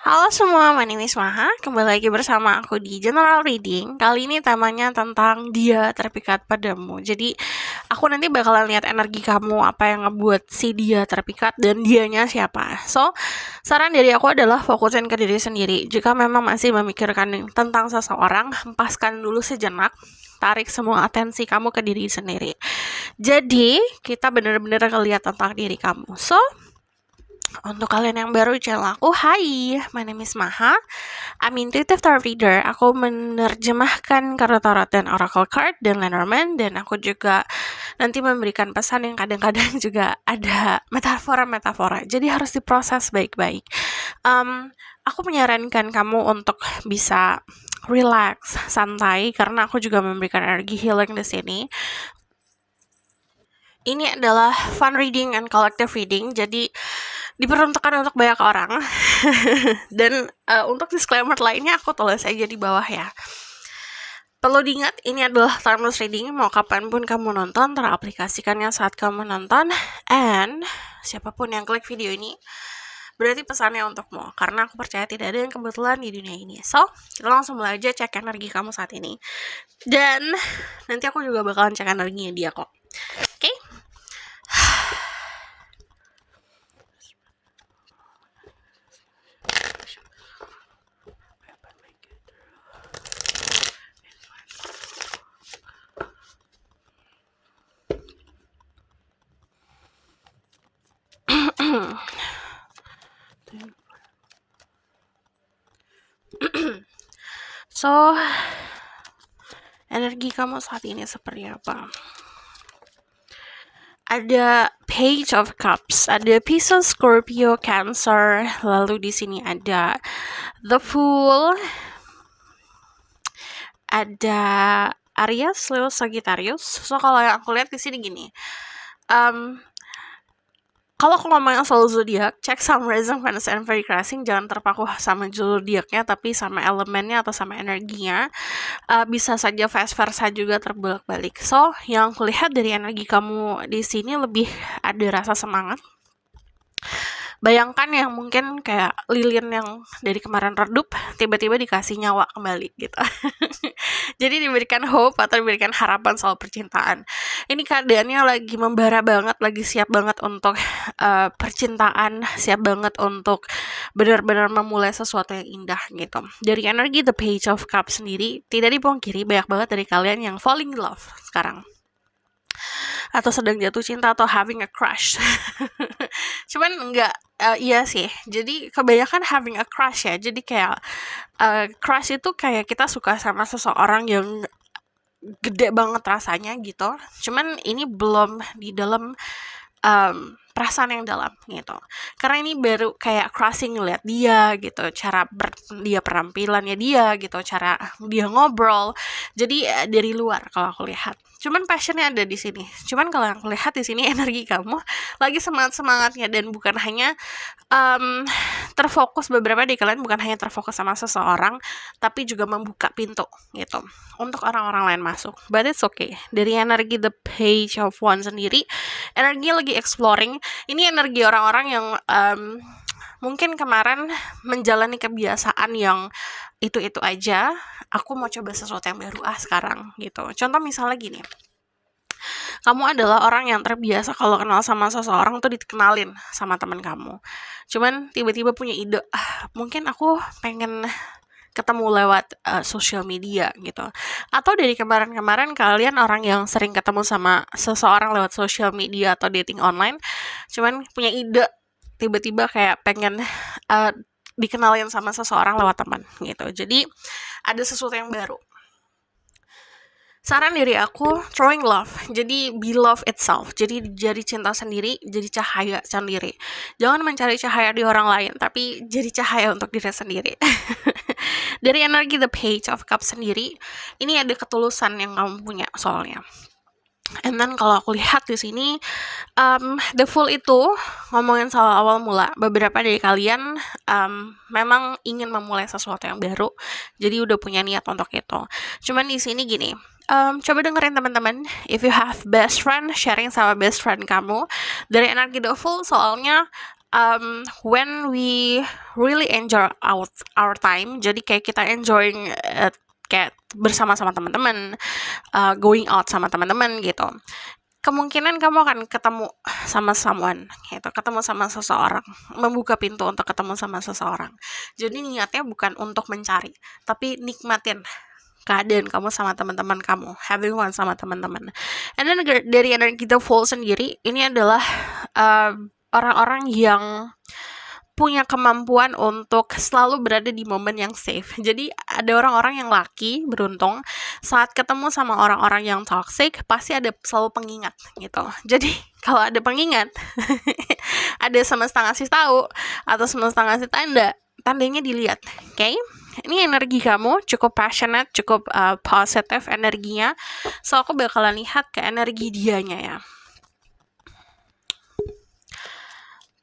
Halo semua, my name is Maha. Kembali lagi bersama aku di General Reading. Kali ini temanya tentang dia terpikat padamu. Jadi, aku nanti bakalan lihat energi kamu, apa yang ngebuat si dia terpikat dan dianya siapa. So, saran dari aku adalah fokusin ke diri sendiri. Jika memang masih memikirkan tentang seseorang, hempaskan dulu sejenak. Tarik semua atensi kamu ke diri sendiri. Jadi, kita benar-benar ngelihat tentang diri kamu. So, untuk kalian yang baru di channel aku, hai, my name is Maha. I'm intuitive tarot reader. Aku menerjemahkan tarot dan oracle card dan Lenormand, dan aku juga nanti memberikan pesan yang kadang-kadang juga ada metafora-metafora. Jadi harus diproses baik-baik. Aku menyarankan kamu untuk bisa relax, santai, karena aku juga memberikan energi healing di sini. Ini adalah fun reading and collective reading, jadi diperuntukkan untuk banyak orang. Dan untuk disclaimer lainnya aku tulis aja di bawah ya. Perlu diingat, ini adalah timeless reading, mau kapanpun kamu nonton, teraplikasikannya saat kamu nonton. And siapapun yang klik video ini, berarti pesannya untukmu, karena aku percaya tidak ada yang kebetulan di dunia ini. So, kita langsung mulai aja cek energi kamu saat ini. Dan nanti aku juga bakalan cek energinya dia kok. Oke? So, energi kamu saat ini seperti apa? Ada Page of Cups, ada Pisces, Scorpio, Cancer, lalu di sini ada The Fool, ada Aries, Leo, Sagittarius. So kalau yang aku lihat di sini gini, kalau aku ngomongin soal zodiak, cek sama rising, Venus, and very crashing. Jangan terpaku sama zodiaknya, tapi sama elemennya atau sama energinya. Bisa saja vice versa juga terbolak-balik. So, yang kulihat dari energi kamu di sini lebih ada rasa semangat. Bayangkan yang mungkin kayak lilin yang dari kemarin redup, tiba-tiba dikasih nyawa kembali gitu. Jadi diberikan hope atau diberikan harapan soal percintaan. Ini keadaannya lagi membara banget, lagi siap banget untuk percintaan, siap banget untuk benar-benar memulai sesuatu yang indah gitu. Dari energi The Page of Cups sendiri, tidak dipungkiri banyak banget dari kalian yang falling in love sekarang. Atau sedang jatuh cinta atau having a crush. Cuman enggak, iya sih. Jadi kebanyakan having a crush ya. Jadi kayak crush itu kayak kita suka sama seseorang yang gede banget rasanya gitu. Cuman ini belum di dalam perasaan yang dalam gitu. Karena ini baru kayak crossing ngeliat dia gitu, cara dia penampilannya dia gitu, cara dia ngobrol. Jadi dari luar kalau aku lihat. Cuman passionnya ada di sini. Cuman kalau yang aku lihat di sini energi kamu lagi semangat-semangatnya, dan bukan hanya terfokus, beberapa di kalian bukan hanya terfokus sama seseorang, tapi juga membuka pintu gitu untuk orang-orang lain masuk. But it's okay. Dari energi The Page of Wands sendiri, energi lagi exploring. Ini energi orang-orang yang mungkin kemarin menjalani kebiasaan yang itu-itu aja. Aku mau coba sesuatu yang baru sekarang gitu. Contoh misalnya gini, kamu adalah orang yang terbiasa kalau kenal sama seseorang tuh dikenalin sama teman kamu. Cuman tiba-tiba punya ide, mungkin aku pengen ketemu lewat sosial media gitu. Atau dari kemarin-kemarin kalian orang yang sering ketemu sama seseorang lewat sosial media atau dating online, cuman punya ide tiba-tiba kayak pengen dikenalin sama seseorang lewat teman gitu. Jadi ada sesuatu yang baru. Saran dari aku, throwing love. Jadi be love itself. Jadi jadi cinta sendiri, jadi cahaya sendiri. Jangan mencari cahaya di orang lain, tapi jadi cahaya untuk diri sendiri. Dari energi The Page of Cups sendiri, ini ada ketulusan yang kamu punya soalnya. And then kalau aku lihat di sini, The Fool itu ngomongin soal awal mula. Beberapa dari kalian memang ingin memulai sesuatu yang baru, jadi udah punya niat untuk itu. Cuman di sini gini, coba dengerin teman-teman. If you have best friend, sharing sama best friend kamu. Dari energi The Fool soalnya when we really enjoy our time, jadi kayak kita enjoying kayak bersama-sama teman-teman, going out sama teman-teman gitu, kemungkinan kamu akan ketemu sama someone gitu, ketemu sama seseorang, membuka pintu untuk ketemu sama seseorang. Jadi niatnya bukan untuk mencari, tapi nikmatin keadaan kamu sama teman-teman kamu, having fun sama teman-teman. And then dari energi The Fool sendiri, ini adalah orang-orang yang punya kemampuan untuk selalu berada di momen yang safe. Jadi ada orang-orang yang lucky, beruntung, saat ketemu sama orang-orang yang toxic, pasti ada selalu pengingat gitu. Jadi kalau ada pengingat, ada semesta ngasih tahu atau semesta ngasih tandanya dilihat, oke? Ini energi kamu cukup passionate, cukup positive energinya. So aku bakalan lihat ke energi dianya ya.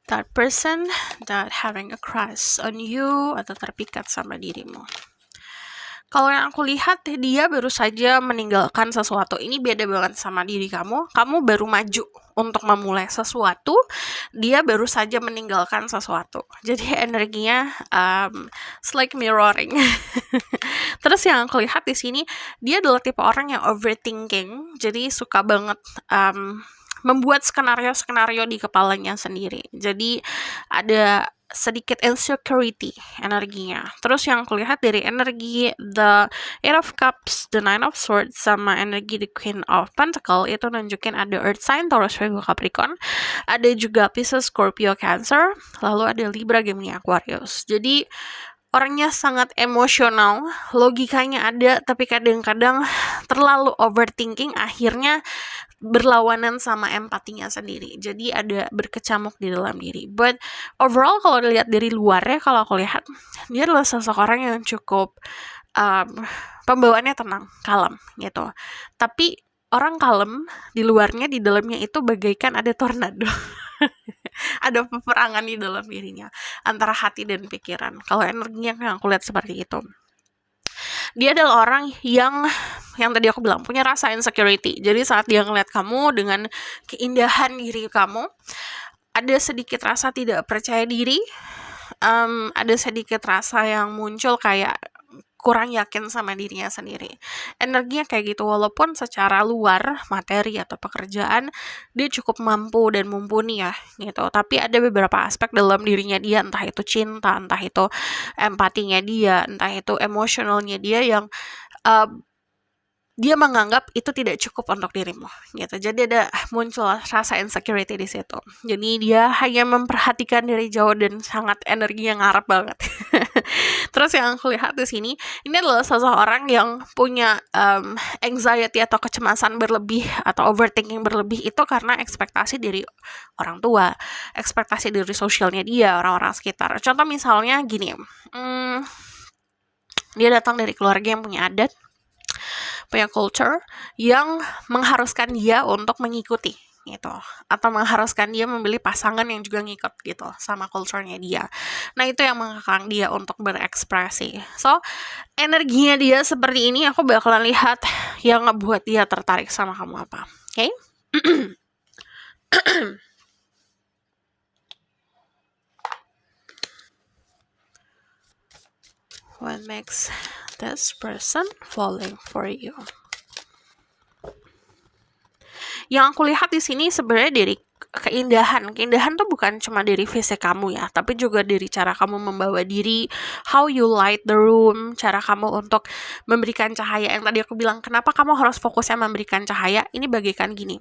That person that having a crush on you atau terpikat sama dirimu. Kalau yang aku lihat, dia baru saja meninggalkan sesuatu. Ini beda banget sama diri kamu. Kamu baru maju untuk memulai sesuatu, dia baru saja meninggalkan sesuatu. Jadi energinya it's like mirroring. Terus yang aku lihat di sini, dia adalah tipe orang yang overthinking. Jadi suka banget membuat skenario-skenario di kepalanya sendiri. Jadi ada sedikit insecurity energinya. Terus yang aku lihat dari energi The Eight of Cups, The Nine of Swords, sama energi The Queen of Pentacles, itu nunjukin ada Earth sign, Taurus, Virgo, Capricorn. Ada juga Pisces, Scorpio, Cancer. Lalu ada Libra, Gemini, Aquarius. Jadi orangnya sangat emosional, logikanya ada, tapi kadang-kadang terlalu overthinking, akhirnya berlawanan sama empatinya sendiri. Jadi ada berkecamuk di dalam diri. But overall kalau dilihat dari luarnya, kalau aku lihat, dia adalah seseorang yang cukup pembawaannya tenang, kalem gitu. Tapi orang kalem di luarnya, di dalamnya itu bagaikan ada tornado. Ada peperangan di dalam dirinya antara hati dan pikiran. Kalau energinya yang aku lihat seperti itu. Dia adalah orang yang tadi aku bilang punya rasa insecurity. Jadi saat dia ngeliat kamu dengan keindahan diri kamu, ada sedikit rasa tidak percaya diri, ada sedikit rasa yang muncul kayak kurang yakin sama dirinya sendiri. Energinya kayak gitu, walaupun secara luar materi atau pekerjaan dia cukup mampu dan mumpuni ya gitu, tapi ada beberapa aspek dalam dirinya dia, entah itu cinta, entah itu empatinya dia, entah itu emosionalnya dia yang dia menganggap itu tidak cukup untuk dirimu gitu. Jadi ada muncul rasa insecurity di situ. Jadi dia hanya memperhatikan dari jauh dan sangat energi yang ngarep banget. Terus yang aku lihat di sini, ini adalah seseorang yang punya anxiety atau kecemasan berlebih atau overthinking berlebih, itu karena ekspektasi dari orang tua, ekspektasi dari sosialnya dia, orang-orang sekitar. Contoh misalnya gini, dia datang dari keluarga yang punya adat, punya culture yang mengharuskan dia untuk mengikuti gitu, atau mengharuskan dia memilih pasangan yang juga ngikut gitu sama culture-nya dia. Nah itu yang mengekang dia untuk berekspresi. So energinya dia seperti ini, aku bakalan lihat yang ngebuat dia tertarik sama kamu apa. Oke? What makes this person falling for you? Yang aku lihat di sini sebenarnya dari keindahan. Keindahan tuh bukan cuma dari fisik kamu ya, tapi juga dari cara kamu membawa diri, how you light the room, cara kamu untuk memberikan cahaya. Yang tadi aku bilang, kenapa kamu harus fokusnya memberikan cahaya? Ini bagaikan gini.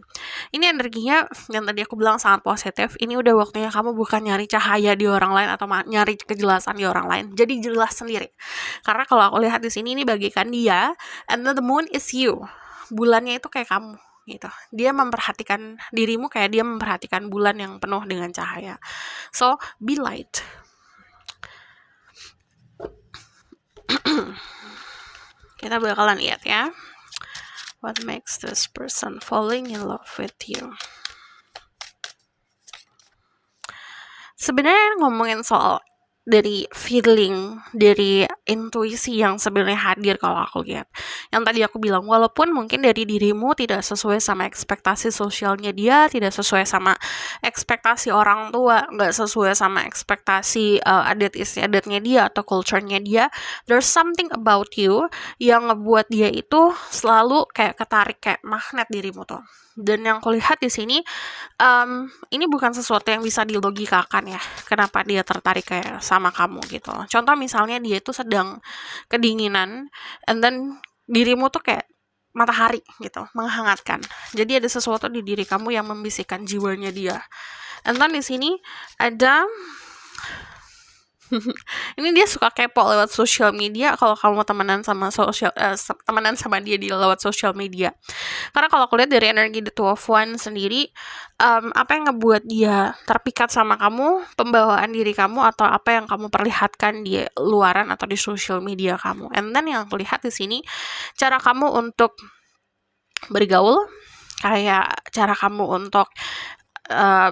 Ini energinya yang tadi aku bilang sangat positif. Ini udah waktunya kamu bukan nyari cahaya di orang lain atau nyari kejelasan di orang lain. Jadi jelas sendiri. Karena kalau aku lihat di sini, ini bagaikan dia, and then the moon is you. Bulannya itu kayak kamu gitu. Dia memperhatikan dirimu kayak dia memperhatikan bulan yang penuh dengan cahaya. So, be light. Kita bakalan lihat ya. What makes this person falling in love with you? Sebenarnya ngomongin soal dari feeling, dari intuisi yang sebenarnya hadir kalau aku lihat. Yang tadi aku bilang, walaupun mungkin dari dirimu tidak sesuai sama ekspektasi sosialnya dia, tidak sesuai sama ekspektasi orang tua, nggak sesuai sama ekspektasi adat istiadatnya dia atau culture-nya dia, there's something about you yang ngebuat dia itu selalu kayak ketarik kayak magnet dirimu tuh. Dan yang kulihat di sini, ini bukan sesuatu yang bisa dilogikakan ya, kenapa dia tertarik kayak sama kamu gitu. Contoh misalnya dia itu sedang kedinginan, and then dirimu tuh kayak matahari gitu, menghangatkan. Jadi ada sesuatu di diri kamu yang membisikkan jiwanya dia. And then di sini ada ini dia suka kepo lewat sosial media kalau kamu temenan sama dia di lewat sosial media. Karena kalau aku lihat dari energi The Two of Wands sendiri, apa yang ngebuat dia terpikat sama kamu, pembawaan diri kamu atau apa yang kamu perlihatkan di luaran atau di sosial media kamu. And then yang aku lihat di sini, cara kamu untuk bergaul, kayak cara kamu untuk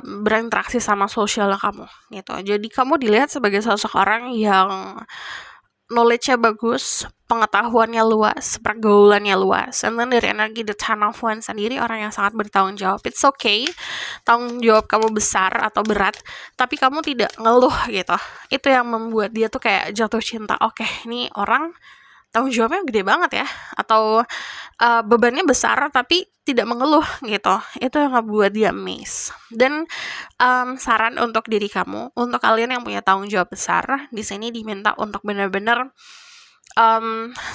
berinteraksi sama sosial kamu gitu. Jadi kamu dilihat sebagai seseorang yang knowledge-nya bagus, pengetahuannya luas, pergaulannya luas. And then dari energi The Ten of Wands sendiri, orang yang sangat bertanggung jawab. It's okay, tanggung jawab kamu besar atau berat, tapi kamu tidak ngeluh gitu. Itu yang membuat dia tuh kayak jatuh cinta. Oke, ini orang tanggung jawabnya gede banget ya, atau bebannya besar tapi tidak mengeluh gitu. Itu yang ngebuat dia amazed. Dan saran untuk diri kamu, untuk kalian yang punya tanggung jawab besar, di sini diminta untuk benar-benar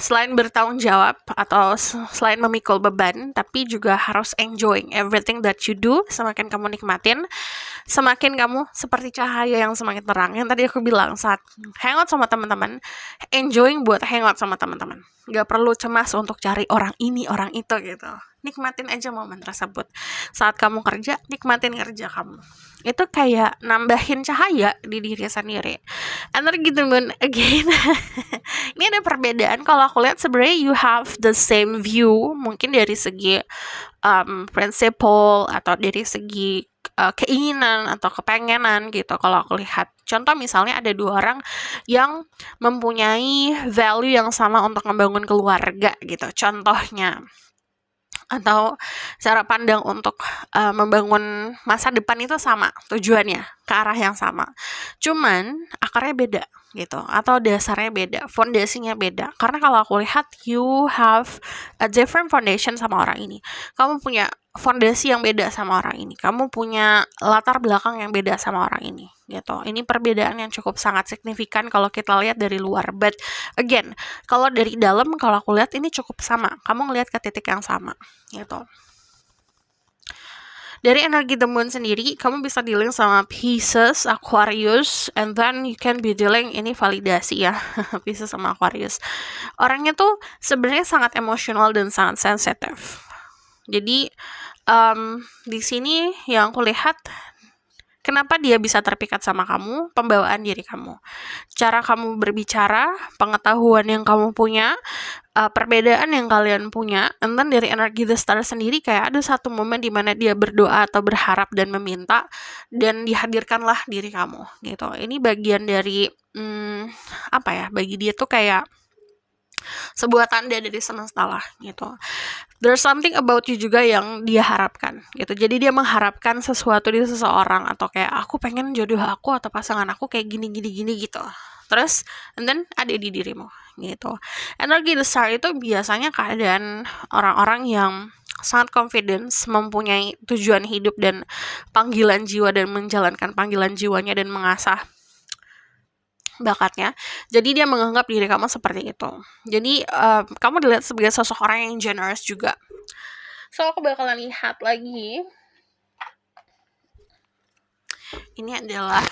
selain bertanggung jawab atau selain memikul beban, tapi juga harus enjoying everything that you do. Semakin kamu nikmatin, semakin kamu seperti cahaya yang semakin terang. Yang tadi aku bilang, saat hangout sama teman-teman, enjoying buat hangout sama teman-teman. Gak perlu cemas untuk cari orang ini, orang itu gitu. Nikmatin aja momen tersebut. Saat kamu kerja, nikmatin kerja kamu. Itu kayak nambahin cahaya di diri sendiri. Energi The Moon again. Ini ada perbedaan. Kalau aku lihat sebenarnya you have the same view, mungkin dari segi principle atau dari segi keinginan atau kepengenan gitu. Kalau aku lihat, contoh misalnya ada dua orang yang mempunyai value yang sama untuk membangun keluarga gitu. Contohnya, atau cara pandang untuk membangun masa depan itu sama, tujuannya ke arah yang sama, cuman akarnya beda gitu, atau dasarnya beda, fondasinya beda. Karena kalau aku lihat, you have a different foundation sama orang ini, kamu punya fondasi yang beda sama orang ini, kamu punya latar belakang yang beda sama orang ini gitu. Ini perbedaan yang cukup sangat signifikan kalau kita lihat dari luar, but again, kalau dari dalam, kalau aku lihat ini cukup sama, kamu ngelihat ke titik yang sama gitu. Dari energi The Moon sendiri, kamu bisa dealing sama Pisces, Aquarius, and then you can be dealing, ini validasi ya, Pisces sama Aquarius. Orangnya tuh sebenarnya sangat emosional dan sangat sensitif. Jadi di sini yang aku lihat, kenapa dia bisa terpikat sama kamu, pembawaan diri kamu, cara kamu berbicara, pengetahuan yang kamu punya, perbedaan yang kalian punya. And then dari energi The Star sendiri, kayak ada satu momen di mana dia berdoa atau berharap dan meminta, dan dihadirkanlah diri kamu gitu. Ini bagian dari apa ya, bagi dia tuh kayak sebuah tanda dari semesta lah gitu. There's something about you juga yang dia harapkan gitu. Jadi dia mengharapkan sesuatu di seseorang, atau kayak aku pengen jodoh aku atau pasangan aku kayak gini gitu. Terus and then ada di dirimu gitu. Energi The Star itu biasanya keadaan orang-orang yang sangat confidence, mempunyai tujuan hidup dan panggilan jiwa, dan menjalankan panggilan jiwanya dan mengasah bakatnya. Jadi dia menganggap diri kamu seperti itu. Jadi kamu dilihat sebagai seseorang yang generous juga. So aku bakalan lihat lagi. Ini adalah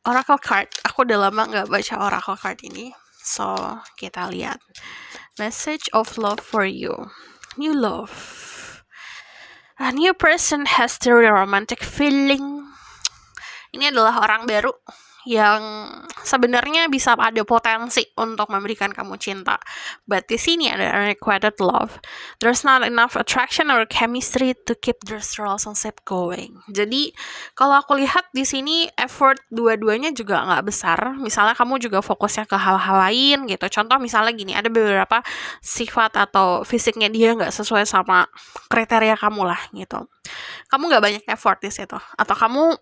Oracle card. Aku udah lama gak baca Oracle card ini. So kita lihat. Message of love for you. New love. A new person has the romantic feeling. Ini adalah orang baru yang sebenarnya bisa ada potensi untuk memberikan kamu cinta. But di sini ada unrequited love. There's not enough attraction or chemistry to keep this relationship going. Jadi kalau aku lihat di sini effort dua-duanya juga nggak besar. Misalnya kamu juga fokusnya ke hal-hal lain gitu. Contoh misalnya gini, ada beberapa sifat atau fisiknya dia nggak sesuai sama kriteria kamu lah gitu. Kamu nggak banyak effort di situ, atau kamu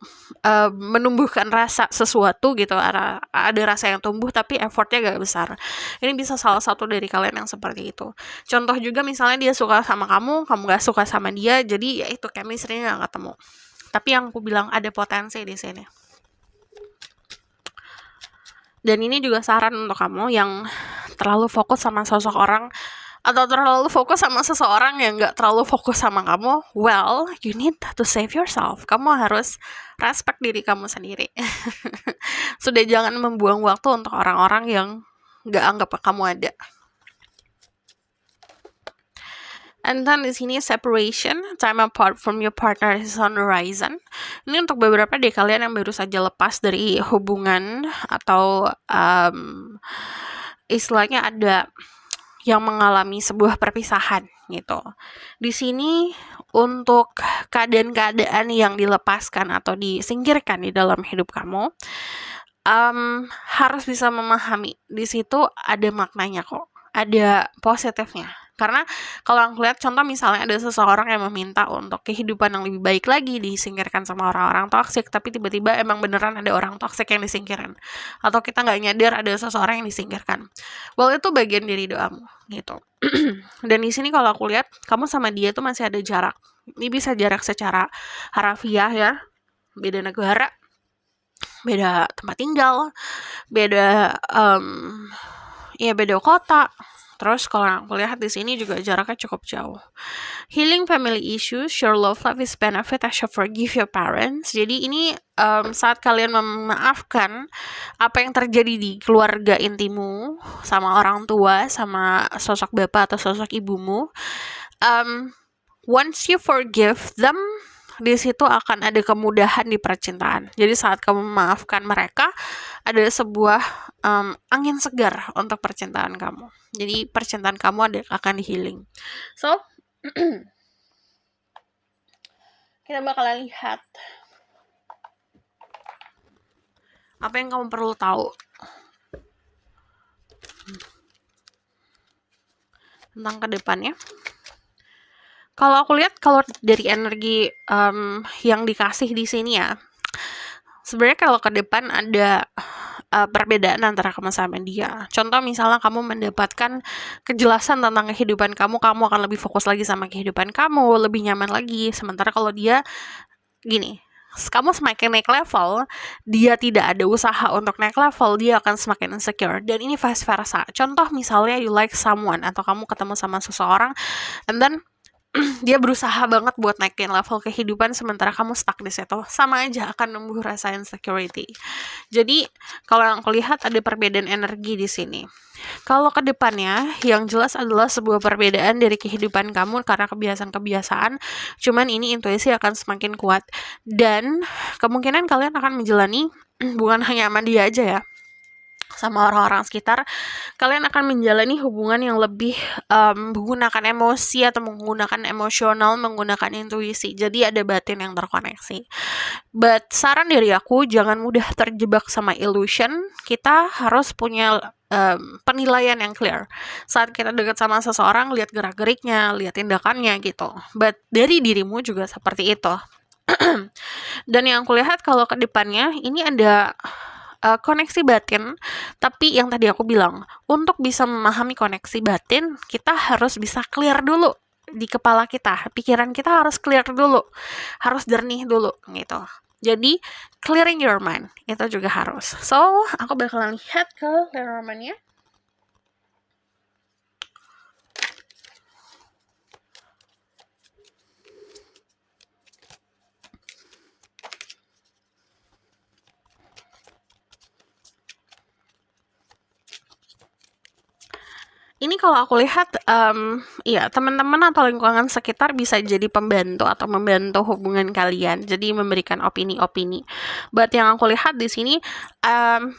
menumbuhkan rasa sesuatu gitu, ada rasa yang tumbuh tapi effortnya gak besar. Ini bisa salah satu dari kalian yang seperti itu. Contoh juga misalnya dia suka sama kamu gak suka sama dia, jadi ya itu chemistry-nya gak ketemu. Tapi yang aku bilang ada potensi di sini. Dan ini juga saran untuk kamu yang terlalu fokus sama sosok orang atau terlalu fokus sama seseorang yang gak terlalu fokus sama kamu. Well, you need to save yourself. Kamu harus respect diri kamu sendiri. Sudah jangan membuang waktu untuk orang-orang yang gak anggap kamu ada. And then di sini separation, time apart from your partner is on the horizon. Ini untuk beberapa dari kalian yang baru saja lepas dari hubungan atau istilahnya ada yang mengalami sebuah perpisahan gitu. Di sini untuk keadaan-keadaan yang dilepaskan atau disingkirkan di dalam hidup kamu, harus bisa memahami di situ ada maknanya kok, ada positifnya. Karena kalau aku lihat contoh misalnya ada seseorang yang meminta untuk kehidupan yang lebih baik lagi, disingkirkan sama orang-orang toksik, tapi tiba-tiba emang beneran ada orang toksik yang disingkirin, atau kita nggak nyadar ada seseorang yang disingkirkan. Well, itu bagian dari doamu gitu. Dan di sini kalau aku lihat kamu sama dia tuh masih ada jarak. Ini bisa jarak secara harafiah ya, beda negara, beda tempat tinggal, beda beda kota. Terus kalau aku lihat di sini juga jaraknya cukup jauh. Healing family issues, your love life is benefit as you forgive your parents. Jadi ini saat kalian memaafkan apa yang terjadi di keluarga intimu, sama orang tua, sama sosok bapak atau sosok ibumu, once you forgive them, di situ akan ada kemudahan di percintaan. Jadi saat kamu memaafkan mereka, ada sebuah angin segar untuk percintaan kamu. Jadi percintaan kamu akan di healing. So, kita bakalan lihat apa yang kamu perlu tahu tentang kedepannya. Kalau aku lihat, kalau dari energi yang dikasih di sini ya, sebenarnya kalau ke depan ada perbedaan antara kamu sama dia. Contoh misalnya kamu mendapatkan kejelasan tentang kehidupan kamu akan lebih fokus lagi sama kehidupan kamu, lebih nyaman lagi. Sementara kalau dia gini, kamu semakin naik level, dia tidak ada usaha untuk naik level, dia akan semakin insecure. Dan ini vice versa. Contoh misalnya you like someone, atau kamu ketemu sama seseorang, and then dia berusaha banget buat naikin level kehidupan, sementara kamu stuck di situ, sama aja akan numbuh rasa insecurity. Jadi kalau yang aku lihat ada perbedaan energi di sini. Kalau ke depannya, yang jelas adalah sebuah perbedaan dari kehidupan kamu karena kebiasaan-kebiasaan, cuman ini intuisi akan semakin kuat. Dan kemungkinan kalian akan menjalani, bukan hanya sama dia aja ya, sama orang-orang sekitar, kalian akan menjalani hubungan yang lebih menggunakan emosi atau menggunakan emosional, menggunakan intuisi. Jadi ada batin yang terkoneksi. But saran dari aku, jangan mudah terjebak sama illusion. Kita harus punya penilaian yang clear. Saat kita dekat sama seseorang, lihat gerak-geriknya, lihat tindakannya gitu. But dari dirimu juga seperti itu. Dan yang aku lihat kalau ke depannya, ini ada koneksi batin, tapi yang tadi aku bilang, untuk bisa memahami koneksi batin, kita harus bisa clear dulu di kepala kita, pikiran kita harus clear dulu, harus jernih dulu gitu. Jadi clearing your mind itu juga harus. So aku bakalan lihat ke Lenormand-nya. Ini kalau aku lihat, ya teman-teman atau lingkungan sekitar bisa jadi pembantu atau membantu hubungan kalian, jadi memberikan opini-opini. But yang aku lihat di sini,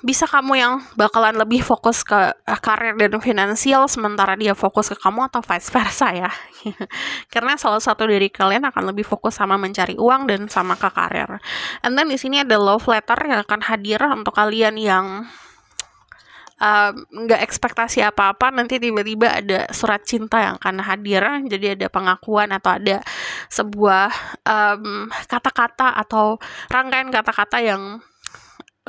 bisa kamu yang bakalan lebih fokus ke karir dan finansial, sementara dia fokus ke kamu atau vice versa ya. Karena salah satu dari kalian akan lebih fokus sama mencari uang dan sama ke karir. And then di sini ada love letter yang akan hadir untuk kalian yang nggak ekspektasi apa-apa, nanti tiba-tiba ada surat cinta yang akan hadir, jadi ada pengakuan atau ada sebuah kata-kata atau rangkaian kata-kata yang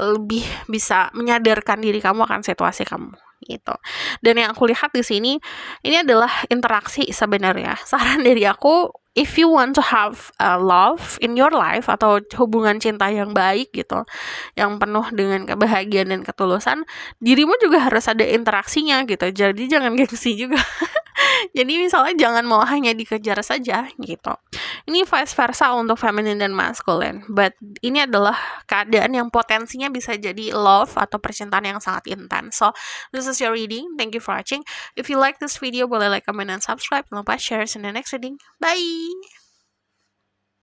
lebih bisa menyadarkan diri kamu akan situasi kamu gitu. Dan yang aku lihat di sini ini adalah interaksi sebenarnya. Saran dari aku, if you want to have love in your life atau hubungan cinta yang baik gitu, yang penuh dengan kebahagiaan dan ketulusan, dirimu juga harus ada interaksinya gitu. Jadi jangan gengsi juga. Jadi misalnya jangan mau hanya dikejar saja gitu. Ini vice versa untuk feminine dan masculine. But ini adalah keadaan yang potensinya bisa jadi love atau percintaan yang sangat intens. So, this is your reading. Thank you for watching. If you like this video, boleh like, comment, dan subscribe. Jangan lupa share in the next reading. Bye!